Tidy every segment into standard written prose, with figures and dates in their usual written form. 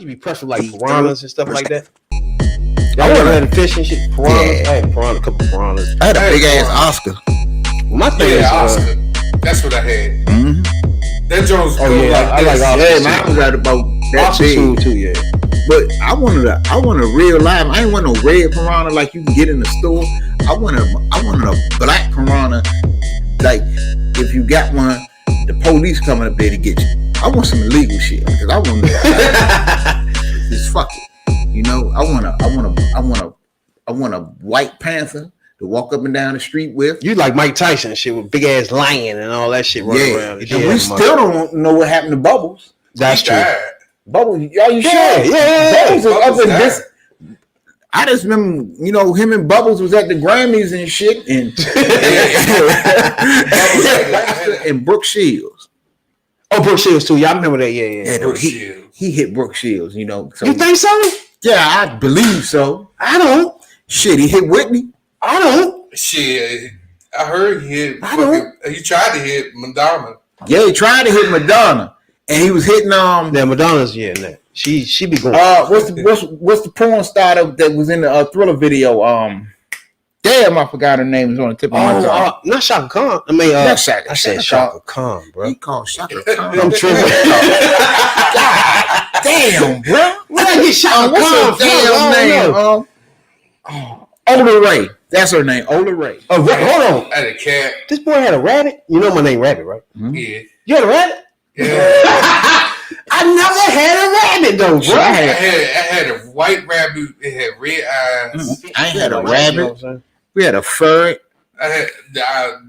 You be pressed with like piranhas and stuff like that. I Y'all wanna- ever had a fish and shit? Piranhas? Yeah. I had piranha, a couple piranhas. I had a big ass Oscar. My thing is, Oscar. That's what I had. Mm-hmm. That joint's Oh, go yeah, like I this. like Oscar. Yeah, man, I was at about that Oscar big. smooth too, yeah. But I wanted a real live. I ain't want no red piranha like you can get in the store. I wanted a black piranha. Like if you got one, the police coming up there to get you. I want some illegal shit because I want to just fuck it. You know, I want a white panther to walk up and down the street with. You like Mike Tyson shit with big ass lion and all that shit running around. And we still don't know what happened to Bubbles. That's true. Bubbles, are you sure? Yeah. Bubbles is up Bubbles in died. this. I just remember, you know, him and Bubbles was at the Grammys and shit, and Brooke Shields. Oh, Brooke Shields too. Yeah, I remember that. Yeah. Brooke he Shields. hit Brooke Shields, you know. So, You think so? yeah, I believe so. I don't. Shit, he hit Whitney. I don't. Shit, I heard he hit. I don't. He tried to hit Madonna. Yeah, he tried to hit Madonna, and he was hitting Yeah, Madonna's nah. She be going. what's the porn star that was in the Thriller video? Damn, I forgot her name. It's on the tip of my tongue. Not Shaka Khan. I mean, Not Shaka. I said Shaka Shaka Khan, bro. He called Shaka Khan. I'm tripping. God damn, bro. Where I get Shaka What's Khan her from? damn I name? Ola Ray. That's her name. Ola Ray. Oh, hold on. I had a cat. This boy had a rabbit. You know my name, Rabbit, right? Yeah. You had a rabbit? Yeah. I never had a rabbit though, bro. I had a white rabbit. It had red eyes. I ain't had a You know what rabbit. I'm saying? We had a ferret. I had.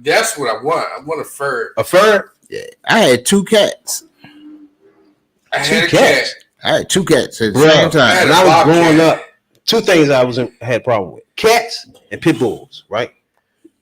That's what I want. I want a fur. A fur? Yeah. I had two cats. I had a cats? cat. I had two cats at the Bruh. same time. had When a I was bobcat. growing up, two things I had a problem with: cats and pit bulls. Right?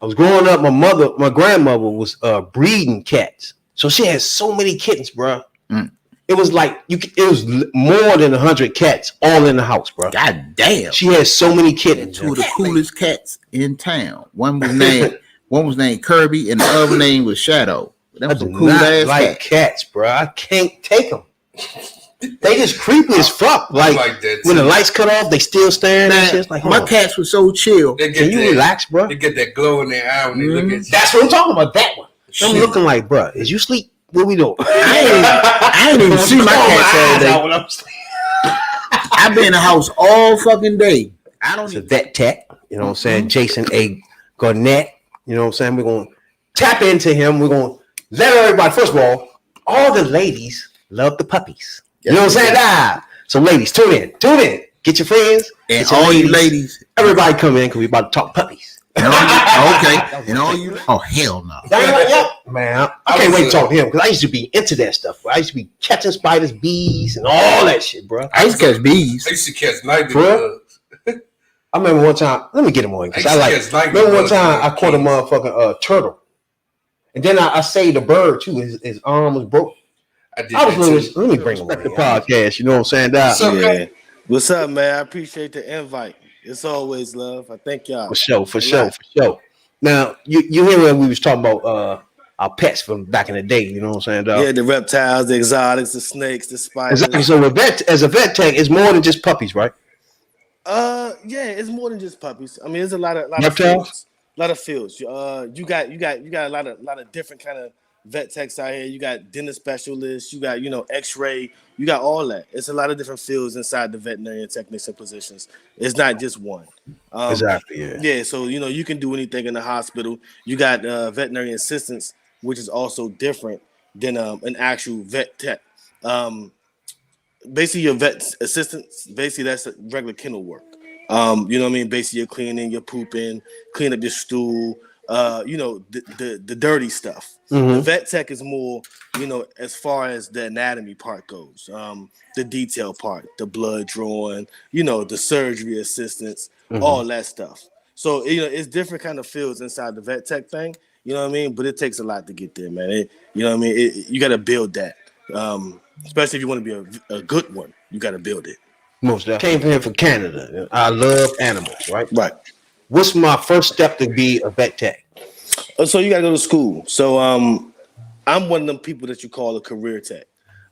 I was growing up. My grandmother was breeding cats, so she had so many kittens, bro. Mm. It was like it was more than 100 cats all in the house, bro. God damn. She had so many kittens. Two of the coolest cats in town. One was named Kirby, and the other name was Shadow. That I was do some cool not ass like cat. cats, bro. I can't take them. They just creepy as fuck. Like that when the too. lights cut off, they still staring at shit. It's like, My hold on. cats were so chill. They Can you that, relax, bro? They get that glow in their eye when they look at you. That's what I'm talking about. That one. I'm Shit. looking like, bro, is you sleep? What we doing? I ain't even see my cats all day. I've been in the house all fucking day. I don't It's a even. vet tech. You know what I'm saying? Jason A. Garnett. You know what I'm saying? We're going to tap into him. We're going to let everybody, first of all the ladies love the puppies. You know what I'm saying? So ladies, tune in. Get your friends. And get your all you ladies. Everybody come in because we about to talk puppies. And all you, okay. And all you. Oh, hell no. Man, I can't wait to talk to him because I used to be into that stuff. Bro. I used to be catching spiders, bees, and all that shit, bro. I used to catch bees. I used to catch nightly Bro. bugs. I remember one time. Let me get him on because I like. Yes, like Remember one bugs, time man. I caught a motherfucking turtle, and then I saved a bird too. His arm was broke. I did I was that literally, too. let me bring him on the podcast. You know what I'm saying? What's up, Yeah. man? What's up, man? I appreciate the invite. It's always love. I thank y'all. For sure. Now you hear when we was talking about our pets from back in the day. You know what I'm saying, dog? Yeah, the reptiles, the exotics, the snakes, the spiders. Exactly. So as a vet tech, it's more than just puppies, right? Yeah, it's more than just puppies. I mean, there's a lot of Reptiles? fields. A lot of fields. You got a lot of different kind of vet techs out here. You got dentist specialists. You got X-ray. You got all that. It's a lot of different fields inside the veterinarian technician positions. It's not just one. Exactly. Yeah. Yeah, so you can do anything in the hospital. You got veterinary assistants, which is also different than an actual vet tech. Basically, your vet assistants, basically that's regular kennel work. You know what I mean? Basically, you're cleaning, you're pooping, clean up your stool. The dirty stuff. Mhm. The vet tech is more, as far as the anatomy part goes, the detail part, the blood drawing, the surgery assistance, all that stuff. So it's different kind of fields inside the vet tech thing. You know what I mean? But it takes a lot to get there, man. You know what I mean? You got to build that, especially if you want to be a good one. You got to build it. Most definitely. Came from here from Canada. I love animals, right? Right. What's my first step to be a vet tech? So you got to go to school. So I'm one of them people that you call a career tech.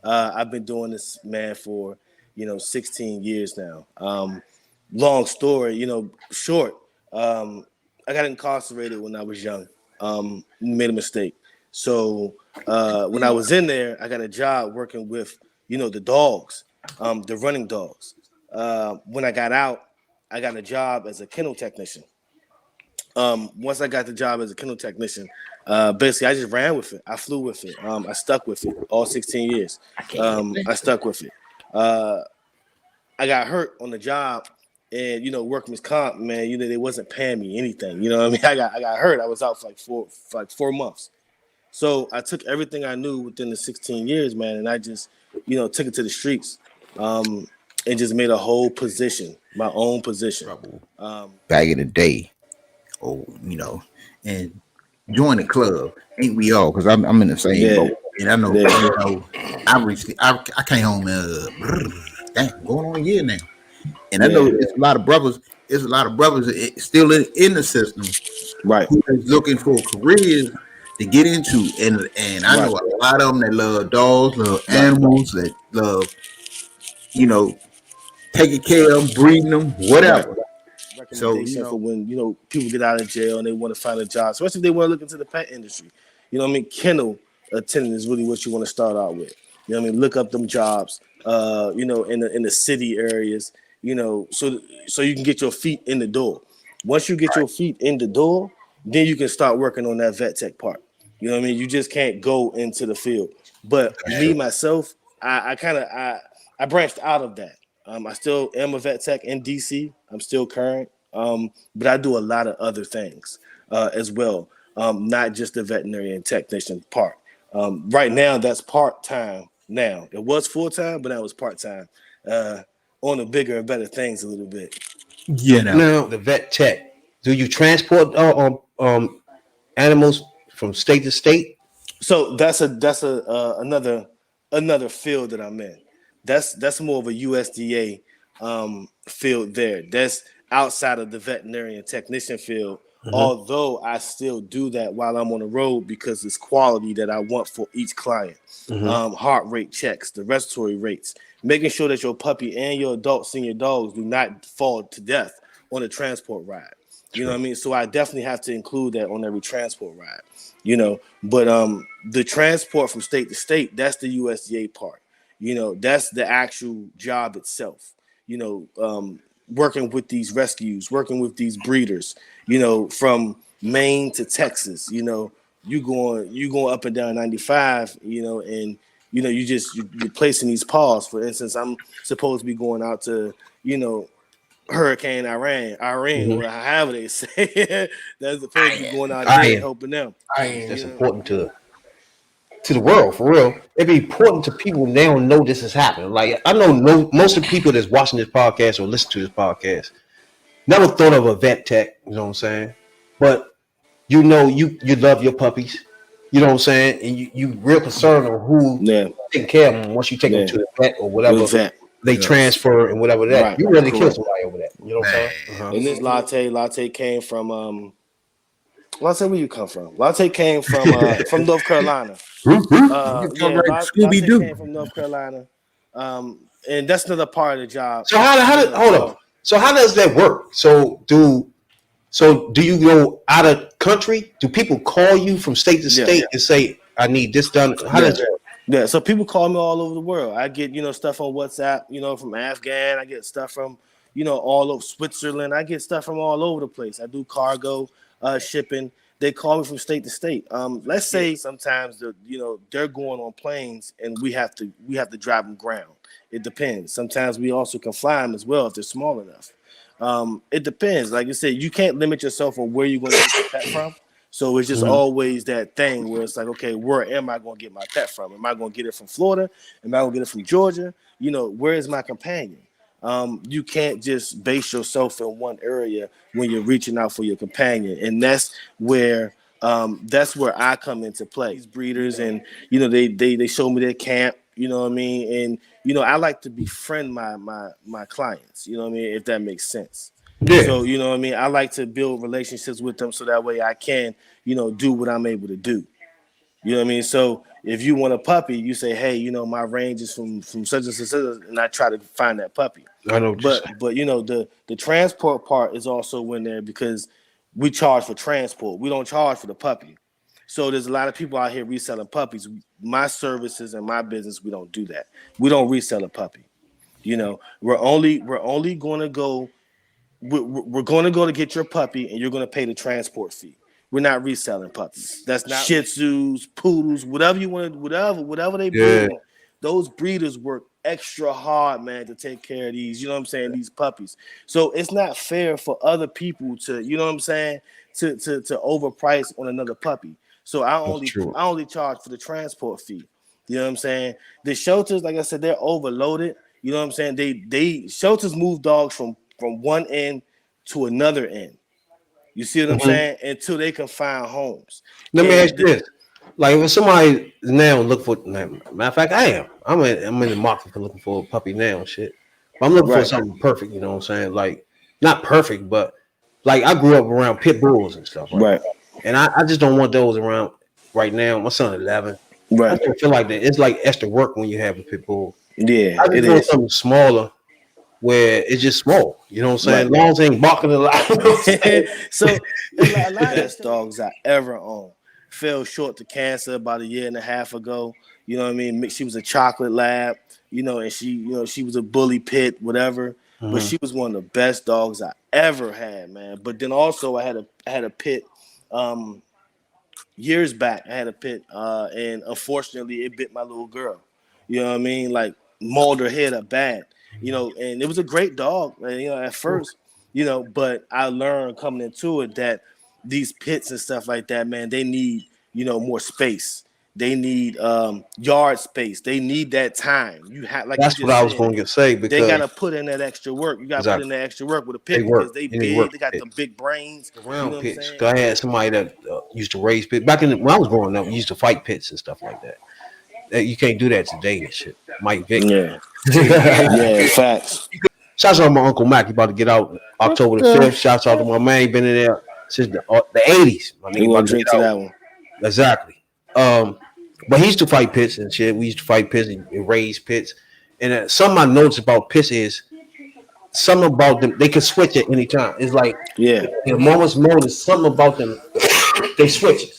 I've been doing this, man, for 16 years now. Long story, short. I got incarcerated when I was young. Made a mistake. So when I was in there, I got a job working with, the dogs, the running dogs. When I got out, I got a job as a kennel technician. Once I got the job as a kennel technician, basically I just ran with it. I flew with it. I stuck with it all 16 years. I stuck with it. I got hurt on the job, and workman's comp, man. They wasn't paying me anything. You know what I mean? I got hurt. I was out for like 4 months. So I took everything I knew within the 16 years, man, and I just took it to the streets, and just made a whole position, my own position. Back in the day, and join the club, ain't we all? Because I'm in the same boat, and I know, I came home going on a year now, and I know there's a lot of brothers. There's a lot of brothers still in the system, right? Who is looking for careers to get into, and I know a lot of them that love dogs, love animals, that love, taking care of them, breeding them, whatever. So for when people get out of jail and they want to find a job, especially if they want to look into the pet industry. Kennel attendant is really what you want to start out with. Look up them jobs, in the city areas, so you can get your feet in the door. Once you get your feet in the door, then you can start working on that vet tech part. You just can't go into the field. But me, myself, I branched out of that. I still am a vet tech in DC. I'm still current. But I do a lot of other things as well, not just the veterinarian technician part. Right now, that's part-time now. It was full-time, but now it's part-time on the bigger and better things a little bit. Now, the vet tech, do you transport animals from state to state? So that's another field that I'm in. That's more of a USDA field there. That's outside of the veterinarian technician field. Mm-hmm. Although I still do that while I'm on the road because it's quality that I want for each client. Mm-hmm. Heart rate checks, the respiratory rates, making sure that your puppy and your adult senior dogs do not fall to death on a transport ride. You know what I mean? So I definitely have to include that on every transport ride. But the transport from state to state, that's the USDA part. That's the actual job itself. Working with these rescues, working with these breeders, from Maine to Texas, you going up and down 95, and you're placing these paws. For instance, I'm supposed to be going out to, Hurricane Irene, mm-hmm. or however they say. That's supposed to be going out there and helping them. That's important to the world, for real. It'd be important to people when they don't know this is happening. Like, I know most of the people that's watching this podcast or listen to this podcast never thought of a vet tech, you know what I'm saying? But you love your puppies, you know what I'm saying? And you real concerned on who taking care of them once you take them to the vet or whatever they transfer and whatever that. Right. You really kill somebody over that, you know what I'm saying? Uh-huh. And this latte came from Latte, where you come from? Latte came from North Carolina. Scooby Doo came from North Carolina, and that's another part of the job. So how does that work? So do you go out of country? Do people call you from state to state and say, "I need this done"? How does that? Yeah, so people call me all over the world. I get stuff on WhatsApp, from Afghan. I get stuff from all over Switzerland. I get stuff from all over the place. I do cargo. Shipping, they call me from state to state. Let's say sometimes they're going on planes and we have to drive them ground. It depends. Sometimes we also can fly them as well if they're small enough. It depends. Like I said, you can't limit yourself on where you're going to get your pet from. So it's just always that thing where it's like, okay, where am I going to get my pet from? Am I going to get it from Florida? Am I going to get it from Georgia? Where is my companion? You can't just base yourself in one area when you're reaching out for your companion, and that's where I come into play. These breeders, and they show me their camp, you know what I mean, and I like to befriend my clients, you know what I mean, if that makes sense. Yeah. So you know what I mean, I like to build relationships with them so that way I can do what I'm able to do. You know what I mean? So if you want a puppy, you say, hey, you know, my range is from such and such, and I try to find that puppy. I know, But you know, the transport part is also in there because we charge for transport. We don't charge for the puppy. So there's a lot of people out here reselling puppies. My services and my business, we don't do that. We don't resell a puppy. You know, we're only going to go. We're going to go to get your puppy, and you're going to pay the transport fee. We're not reselling puppies. That's not Shih Tzus, poodles, whatever you want, whatever they breed. Those breeders work extra hard, man, to take care of these. You know what I'm saying? These puppies. So it's not fair for other people to, you know what I'm saying, to overprice on another puppy. So I only charge for the transport fee. You know what I'm saying? The shelters, like I said, they're overloaded. You know what I'm saying? They shelters move dogs from one end to another end. You see what I'm saying? Until they can find homes. Let me ask you this: like, if somebody now look for, matter of fact, I'm in the market for looking for a puppy now, and shit. But I'm looking for something perfect. You know what I'm saying? Like, not perfect, but like I grew up around pit bulls and stuff, right? And I just don't want those around right now. My son 11. Right. I don't feel like that. It's like extra work when you have a pit bull. Yeah, I just want something smaller, where it's just small, you know what I'm saying? As long as they ain't barking a lot. So a lot of best dogs I ever owned fell short to cancer about 1.5 years ago. You know what I mean? She was a chocolate lab, you know, and she was a bully pit, whatever. But she was one of the best dogs I ever had, man. But then also I had a pit years back. I had a pit, and unfortunately it bit my little girl. You know what I mean? Like mauled her head up bad. You know, and it was a great dog, you know, at first, you know, but I learned coming into it that these pits and stuff like that, man, they need, you know, more space. They need yard space. They need that time. You have, like, that's what I was going to say, because they got to put in that extra work. You got to put in that extra work with a pit because they big. They got the big brains around, you know, pits. I had somebody that used to raise pits back when I was growing up. We used to fight pits and stuff like that. You can't do that today and shit. Mike Vick. Yeah. Yeah, facts. Shouts out to my Uncle Mac. He about to get out October the 5th. Shouts out to my man. He been in there since the 80s. My nigga about to drink to that one. Exactly. But he used to fight pits and shit. We used to fight pits and raise pits. And something I noticed about pits is something about them. They can switch at any time. It's like, in a moment's notice, something about them. They switch it.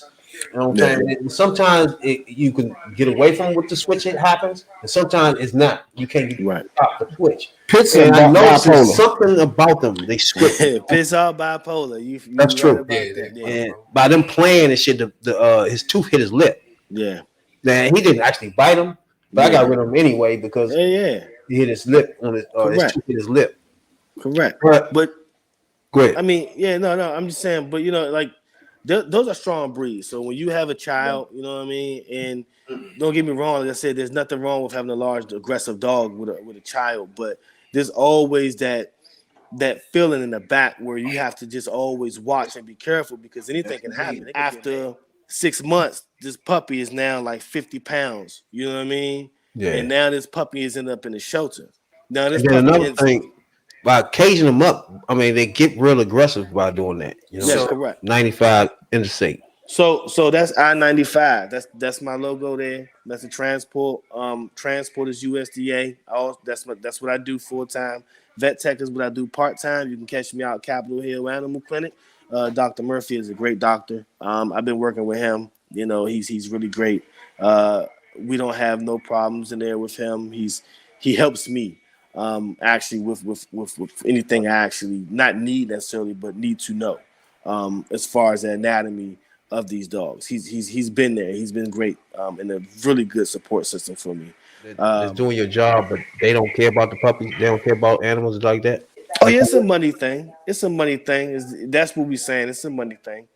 You know what I'm saying? Sometimes you can get away from what the switch happens, and sometimes it's not. You can't stop the switch. Pits and I noticed something about them. They switch. Pits are bipolar. That's true. And by them playing and shit, his tooth hit his lip. Yeah. Now he didn't actually bite him, but I got rid of him anyway because he hit his lip on his tooth hit his lip. Correct. But go ahead. I mean, no. I'm just saying, but you know, like. Those are strong breeds. So when you have a child, you know what I mean, and don't get me wrong, like I said, there's nothing wrong with having a large, aggressive dog with a child, but there's always that feeling in the back where you have to just always watch and be careful because anything can happen. After 6 months, this puppy is now like 50 pounds. You know what I mean? Yeah. And now this puppy is ended up in the shelter. Now this another thing. By caging them up, I mean they get real aggressive by doing that. You know, that's correct. 95 interstate. So that's I-95. That's my logo there. That's the transport. Transport is USDA. That's what I do full time. Vet tech is what I do part time. You can catch me out at Capitol Hill Animal Clinic. Dr. Murphy is a great doctor. I've been working with him. You know, he's really great. We don't have no problems in there with him. He helps me. Actually with anything I actually not need necessarily, but need to know as far as the anatomy of these dogs. He's been there. He's been great and a really good support system for me. They're doing your job, but they don't care about the puppies. They don't care about animals like that. Oh yeah, it's a money thing. It's a money thing. That's what we're saying. It's a money thing.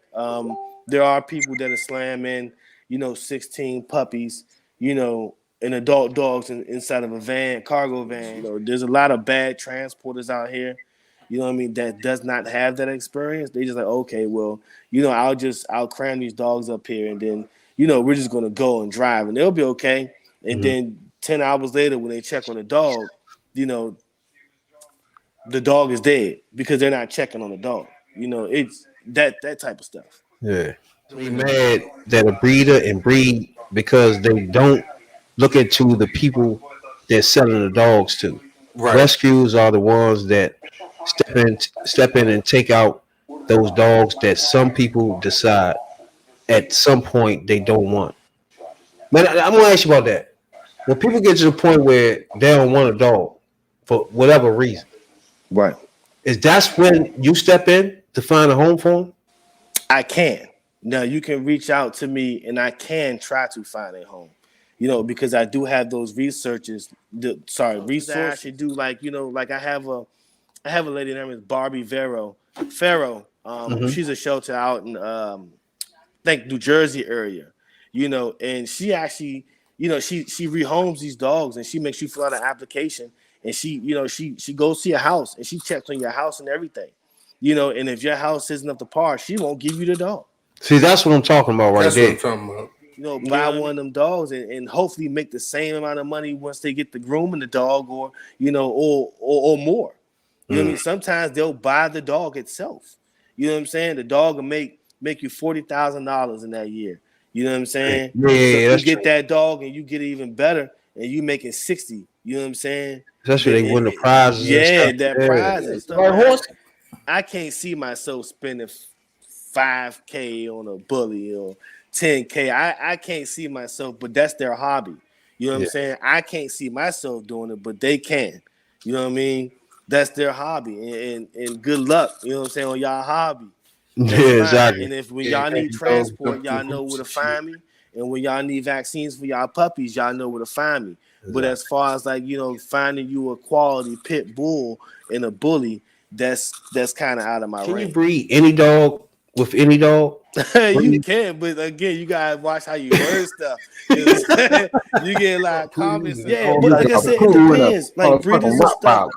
There are people that are slamming, 16 puppies, and adult dogs inside of a cargo van. There's a lot of bad transporters out here, you know what I mean, that does not have that experience. They just like, okay, well, I'll cram these dogs up here and then, we're just going to go and drive and they'll be okay. And then 10 hours later when they check on the dog, the dog is dead because they're not checking on the dog. It's that type of stuff. Yeah. We mad that a breeder and breed because they don't look into the people they're selling the dogs to. Right. Rescues are the ones that step in and take out those dogs that some people decide at some point they don't want. Man, I'm gonna ask you about that. When people get to the point where they don't want a dog for whatever reason, Right. is that's when you step in to find a home for them? I can. Now you can reach out to me and I can try to find a home. Because I do have those resources I actually do, like I have a lady named is Barbie Farrow. She's a shelter out in New Jersey area, and she actually, she rehomes these dogs and she makes you fill out an application and she goes to your house and she checks on your house and everything, and if your house isn't up to par, she won't give you the dog. See, that's what I'm talking about right That's there. what I'm talking about. Buy one of them dogs and hopefully make the same amount of money once they get the grooming the dog or more. You know what I mean? Sometimes they'll buy the dog itself. You know what I'm saying? The dog will make you $40,000 in that year. You know what I'm saying? Yeah, so you that's get true. that dog and you get it even better and you making 60. You know what I'm saying? Especially they win the prizes. Yeah, and stuff. that prize and stuff. Like horse. I can't see myself spending $5K on a bully or $10K. I can't see myself, but that's their hobby. You know what I'm saying? I can't see myself doing it, but they can. You know what I mean? That's their hobby. And good luck, you know what I'm saying, on y'all hobby. Yeah, That's fine. exactly. And if when y'all need transport, y'all know where to find me. And when y'all need vaccines for y'all puppies, y'all know where to find me. Exactly. But as far as finding you a quality pit bull and a bully, that's kind of out of my range. Can you breed any dog with any dog? You can, but again, you gotta watch how you word stuff. You know what I'm saying? You get a lot of comments. Yeah, but like I said, it depends.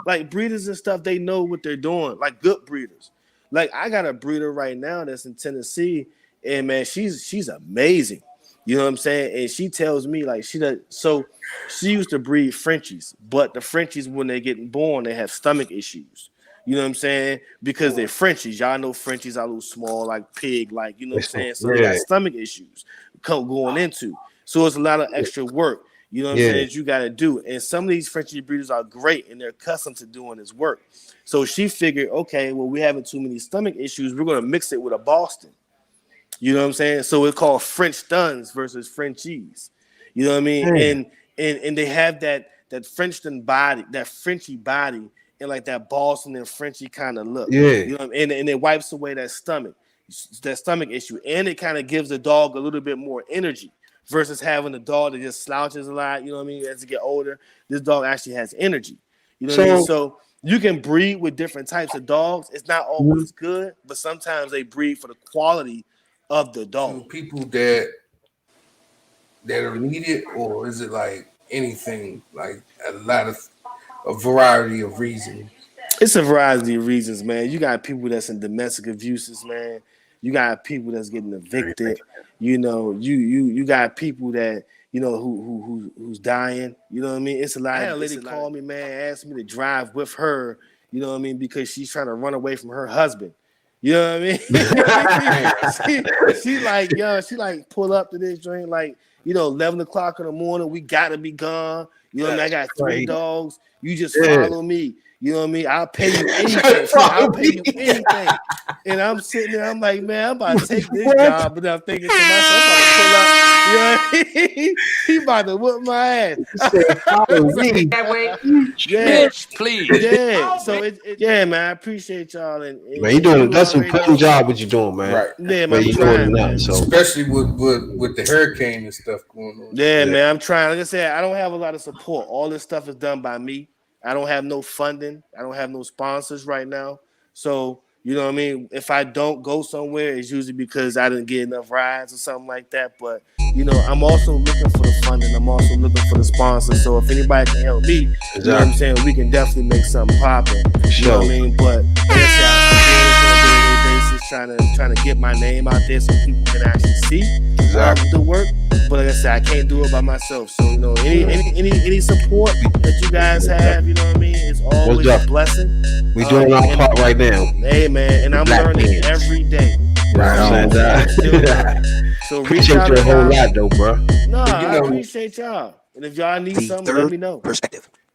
Like breeders and stuff, they know what they're doing. Like good breeders. Like I got a breeder right now that's in Tennessee, and man, she's amazing. You know what I'm saying? And she tells me she used to breed Frenchies, but the Frenchies when they're getting born, they have stomach issues. You know what I'm saying? Because they're Frenchies. Y'all know Frenchies are a little small, like pig, like, you know what I'm saying? So they got stomach issues going into. So it's a lot of extra work, you know what I'm saying, that you got to do. And some of these Frenchie breeders are great and they're accustomed to doing this work. So she figured, okay, well, we're having too many stomach issues. We're going to mix it with a Boston. You know what I'm saying? So it's called French Stuns versus Frenchies. You know what I mean? And they have that Frenchton body, that Frenchy body, and like that Boston and Frenchy kind of look. Yeah. You know what I mean? And it wipes away that stomach issue. And it kind of gives the dog a little bit more energy versus having a dog that just slouches a lot. You know what I mean? As it get older, this dog actually has energy. You know what I mean? So you can breed with different types of dogs. It's not always good, but sometimes they breed for the quality of the dog. So people that are needed, or is it like anything, like a variety of reasons? It's a variety of reasons, man. You got people that's in domestic abuses, man. You got people that's getting evicted. You know, you got people that, you know, who's dying. You know what I mean? It's a lot. I had a lady call me, man, asked me to drive with her. You know what I mean? Because she's trying to run away from her husband. You know what I mean? she like pull up to this joint like, 11 o'clock in the morning. We gotta be gone. You know what I mean? I got 3 dogs. You just follow me. You know what I mean? I'll pay you anything. I'll pay you anything. And I'm sitting there, I'm like, man, I'm about to take this job, but I'm thinking to myself, I'm about to pull up. You know what I mean? He about to whoop my ass. That way, bitch, please. Yeah. So man, I appreciate y'all. And man, that's an important job what you're doing, man. Right. Yeah, man, man, I'm you're trying, doing man. that, so. Especially with the hurricane and stuff going on. Yeah, man, I'm trying. Like I said, I don't have a lot of support. All this stuff is done by me. I don't have no funding. I don't have no sponsors right now. So, you know what I mean? If I don't go somewhere, it's usually because I didn't get enough rides or something like that. But, I'm also looking for the funding. I'm also looking for the sponsors. So if anybody can help me, you know what I'm saying? We can definitely make something popping. You know what I mean? But like I said, I'm doing this on a daily basis, trying to get my name out there so people can actually see the work. But like I said, I can't do it by myself. So, any support that you guys have, you know what I mean? It's always a blessing. We're doing our part right now. Hey, man, and I'm learning every day. Right on. So reach Appreciate out you to a whole y'all. lot, though, bro. No, You I know- appreciate y'all. And if y'all need The something, let third me know. perspective.